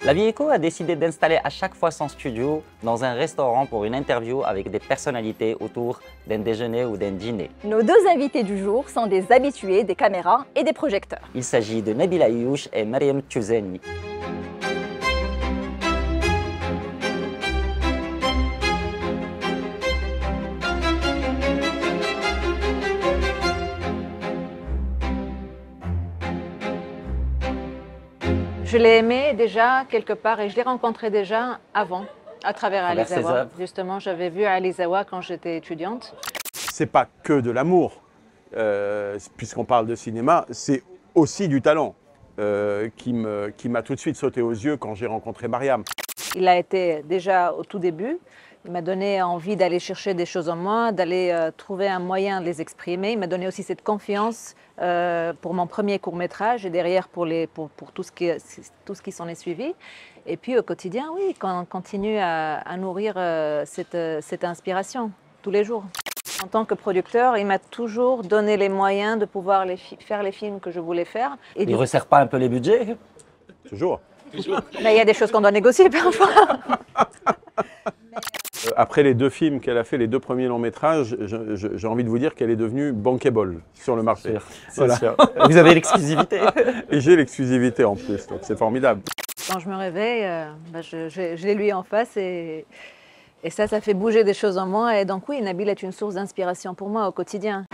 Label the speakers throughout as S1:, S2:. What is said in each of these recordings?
S1: La Vie Éco a décidé d'installer à chaque fois son studio dans un restaurant pour une interview avec des personnalités autour d'un déjeuner ou d'un dîner.
S2: Nos deux invités du jour sont des habitués des caméras et des projecteurs.
S1: Il s'agit de Nabila Ayouch et Mariam Tchouzani.
S2: Je l'ai aimé déjà quelque part et je l'ai rencontré déjà avant, à travers Alizawa. Justement, j'avais vu Alizawa quand j'étais étudiante.
S3: C'est pas que de l'amour, puisqu'on parle de cinéma, c'est aussi du talent qui m'a tout de suite sauté aux yeux quand j'ai rencontré Mariam.
S2: Il a été déjà au tout début. Il m'a donné envie d'aller chercher des choses en moi, d'aller trouver un moyen de les exprimer. Il m'a donné aussi cette confiance pour mon premier court-métrage et derrière pour tout ce qui s'en est suivi. Et puis au quotidien, oui, on continue à nourrir cette inspiration tous les jours. En tant que producteur, il m'a toujours donné les moyens de pouvoir faire les films que je voulais faire. Et
S1: il ne resserre pas un peu les budgets?
S3: Toujours.
S2: Mais il y a des choses qu'on doit négocier parfois.
S3: Après les deux films qu'elle a fait, les deux premiers longs métrages, j'ai envie de vous dire qu'elle est devenue bankable sur le marché.
S1: Voilà. Vous avez l'exclusivité.
S3: Et j'ai l'exclusivité en plus, donc c'est formidable.
S2: Quand je me réveille, je l'ai lui en face et ça fait bouger des choses en moi. Et donc oui, Nabil est une source d'inspiration pour moi au quotidien.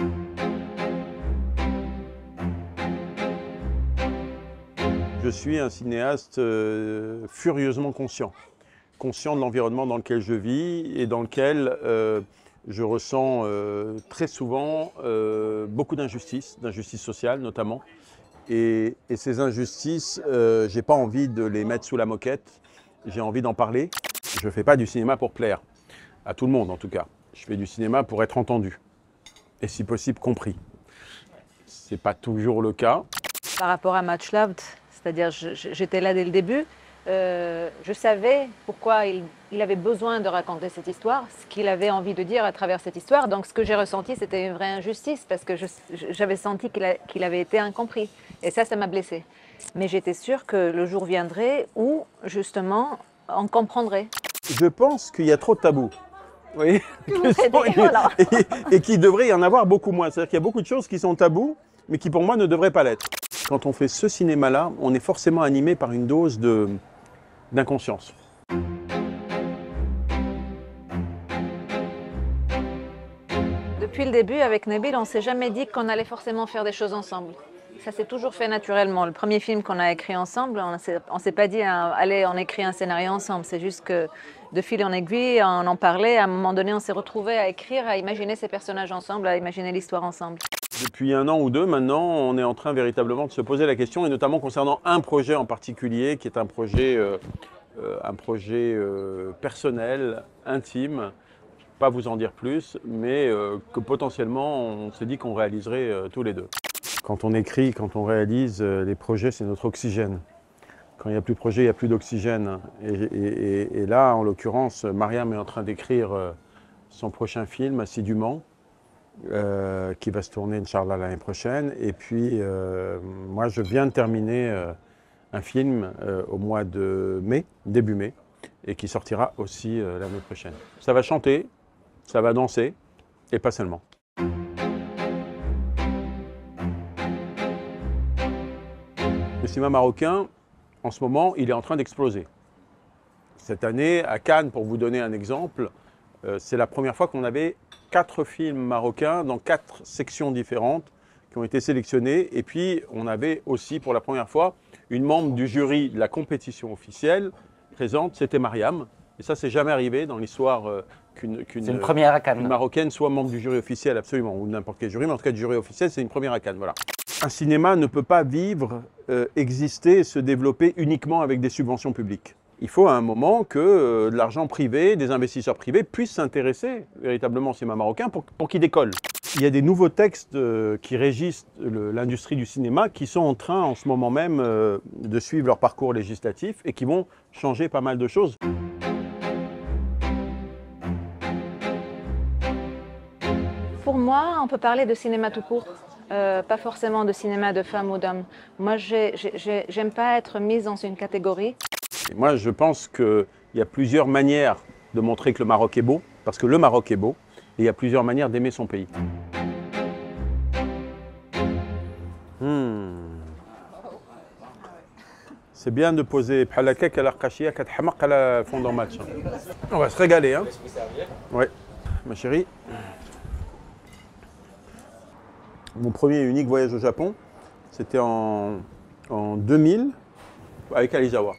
S3: Je suis un cinéaste furieusement conscient de l'environnement dans lequel je vis et dans lequel je ressens très souvent beaucoup d'injustices sociales notamment. Et ces injustices, je n'ai pas envie de les mettre sous la moquette, j'ai envie d'en parler. Je ne fais pas du cinéma pour plaire, à tout le monde en tout cas. Je fais du cinéma pour être entendu et si possible compris. Ce n'est pas toujours le cas.
S2: Par rapport à Much Loved, c'est-à-dire j'étais là dès le début. Je savais pourquoi il avait besoin de raconter cette histoire, ce qu'il avait envie de dire à travers cette histoire. Donc ce que j'ai ressenti, c'était une vraie injustice parce que j'avais senti qu'il avait été incompris. Et ça m'a blessée. Mais j'étais sûre que le jour viendrait où, justement, on comprendrait.
S3: Je pense qu'il y a trop de tabous. Oui.
S2: Voilà.
S3: Et qu'il devrait y en avoir beaucoup moins. C'est-à-dire qu'il y a beaucoup de choses qui sont tabous, mais qui pour moi ne devraient pas l'être. Quand on fait ce cinéma-là, on est forcément animé par une dose d'inconscience.
S2: Depuis le début, avec Nabil, on ne s'est jamais dit qu'on allait forcément faire des choses ensemble. Ça s'est toujours fait naturellement. Le premier film qu'on a écrit ensemble, on ne s'est pas dit allez, on écrit un scénario ensemble. C'est juste que de fil en aiguille, on en parlait. À un moment donné, on s'est retrouvés à écrire, à imaginer ces personnages ensemble, à imaginer l'histoire ensemble.
S3: Depuis un an ou deux, maintenant, on est en train véritablement de se poser la question, et notamment concernant un projet en particulier, qui est un projet personnel, intime. Pas vous en dire plus, mais que potentiellement, on s'est dit qu'on réaliserait tous les deux. Quand on écrit, quand on réalise, les projets, c'est notre oxygène. Quand il n'y a plus de projet, il n'y a plus d'oxygène. Et là, en l'occurrence, Mariam est en train d'écrire son prochain film assidûment. Qui va se tourner, Inch'Allah, l'année prochaine. Et puis, moi, je viens de terminer un film au mois de mai, début mai, et qui sortira aussi l'année prochaine. Ça va chanter, ça va danser, et pas seulement. Le cinéma marocain, en ce moment, il est en train d'exploser. Cette année, à Cannes, pour vous donner un exemple, c'est la première fois qu'on avait 4 films marocains dans 4 sections différentes qui ont été sélectionnés. Et puis, on avait aussi, pour la première fois, une membre du jury de la compétition officielle présente, c'était Mariam. Et ça, c'est jamais arrivé dans l'histoire qu'une Marocaine soit membre du jury officiel, absolument, ou n'importe quel jury, mais en tout cas, du jury officiel, c'est une première à Cannes, voilà. Un cinéma ne peut pas vivre, exister, se développer uniquement avec des subventions publiques. Il faut à un moment que de l'argent privé, des investisseurs privés puissent s'intéresser véritablement au cinéma marocain pour qu'il décolle. Il y a des nouveaux textes qui régissent l'industrie du cinéma qui sont en train en ce moment même de suivre leur parcours législatif et qui vont changer pas mal de choses.
S2: Pour moi, on peut parler de cinéma tout court. Pas forcément de cinéma de femmes ou d'hommes. Moi, j'aime pas être mise dans une catégorie.
S3: Et moi, je pense qu'il y a plusieurs manières de montrer que le Maroc est beau, parce que le Maroc est beau, et il y a plusieurs manières d'aimer son pays. C'est bien de poser bhalakek à l'arkachia kathamak à la fondant match. On va se régaler, hein. Ouais, ma chérie. Mon premier et unique voyage au Japon, c'était en 2000 avec Alizawa.